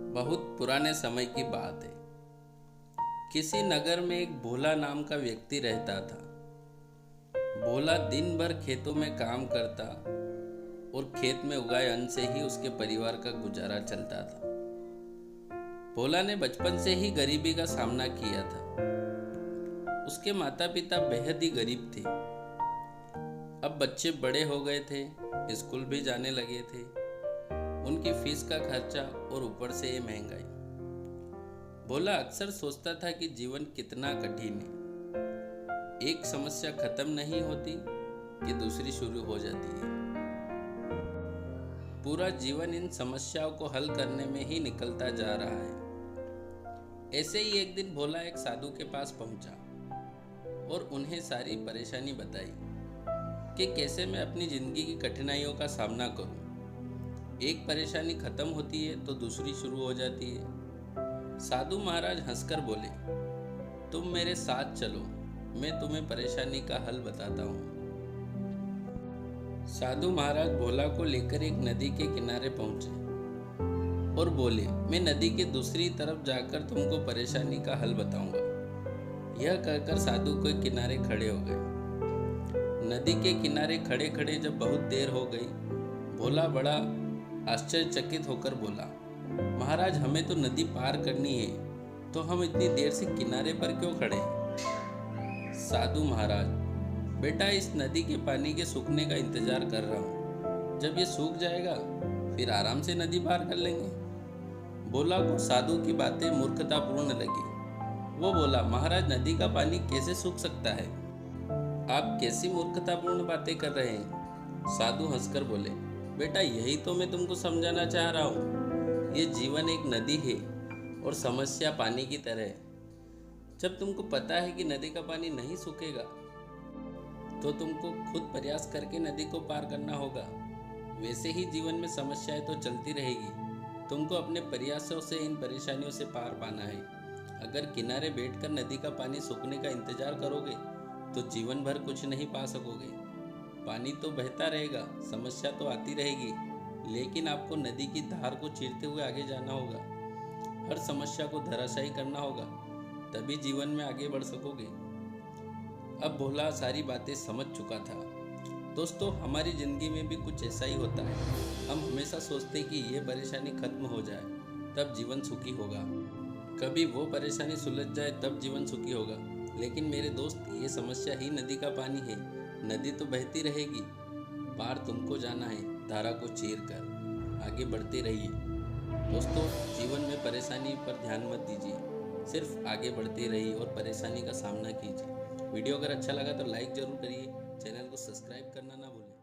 बहुत पुराने समय की बात है। किसी नगर में एक भोला नाम का व्यक्ति रहता था। भोला दिन भर खेतों में काम करता और खेत में उगाए अन्न से ही उसके परिवार का गुजारा चलता था। भोला ने बचपन से ही गरीबी का सामना किया था। उसके माता पिता बेहद ही गरीब थे। अब बच्चे बड़े हो गए थे, स्कूल भी जाने लगे थे। उनकी फीस का खर्चा और ऊपर से ये महंगाई। भोला अक्सर सोचता था कि जीवन कितना कठिन है। एक समस्या खत्म नहीं होती कि दूसरी शुरू हो जाती है। पूरा जीवन इन समस्याओं को हल करने में ही निकलता जा रहा है। ऐसे ही एक दिन भोला एक साधु के पास पहुंचा और उन्हें सारी परेशानी बताई कि कैसे मैं अपनी जिंदगी की कठिनाइयों का सामना करूं। एक परेशानी खत्म होती है तो दूसरी शुरू हो जाती है। साधु महाराज हंसकर बोले, तुम मेरे साथ चलो, मैं तुम्हें परेशानी का हल बताता हूँ। साधु महाराज भोला को लेकर एक नदी के किनारे पहुंचे और बोले, मैं नदी के दूसरी तरफ जाकर तुमको परेशानी का हल बताऊंगा। यह कहकर साधु के किनारे खड़े हो गए। नदी के किनारे खड़े खड़े जब बहुत देर हो गई, भोला बड़ा आश्चर्यचकित होकर बोला, महाराज हमें तो नदी पार करनी है, तो हम इतनी देर से किनारे पर क्यों खड़े हैं? साधु महाराज, बेटा इस नदी के पानी के सूखने का इंतजार कर रहा हूँ। जब ये सूख जाएगा फिर आराम से नदी पार कर लेंगे। भोला को साधु की बातें मूर्खतापूर्ण लगी। वो बोला, महाराज नदी का पानी कैसे सूख सकता है? आप कैसी मूर्खतापूर्ण बातें कर रहे हैं? साधु हंसकर बोले, बेटा यही तो मैं तुमको समझाना चाह रहा हूँ। ये जीवन एक नदी है और समस्या पानी की तरह है। जब तुमको पता है कि नदी का पानी नहीं सूखेगा तो तुमको खुद प्रयास करके नदी को पार करना होगा। वैसे ही जीवन में समस्याएं तो चलती रहेगी। तुमको अपने प्रयासों से इन परेशानियों से पार पाना है। अगर किनारे बैठकर नदी का पानी सूखने का इंतजार करोगे तो जीवन भर कुछ नहीं पा सकोगे। पानी तो बहता रहेगा, समस्या तो आती रहेगी, लेकिन आपको नदी की धार को चीरते हुए आगे जाना होगा। हर समस्या को धराशायी करना होगा, तभी जीवन में आगे बढ़ सकोगे। अब भोला सारी बातें समझ चुका था। दोस्तों, हमारी जिंदगी में भी कुछ ऐसा ही होता है। हम हमेशा सोचते कि ये परेशानी खत्म हो जाए तब जीवन सुखी होगा, कभी वो परेशानी सुलझ जाए तब जीवन सुखी होगा। लेकिन मेरे दोस्त, ये समस्या ही नदी का पानी है। नदी तो बहती रहेगी, पार तुमको जाना है। धारा को चीर कर आगे बढ़ते रहिए। दोस्तों, जीवन में परेशानी पर ध्यान मत दीजिए, सिर्फ आगे बढ़ते रहिए और परेशानी का सामना कीजिए। वीडियो अगर अच्छा लगा तो लाइक ज़रूर करिए, चैनल को सब्सक्राइब करना ना भूलें।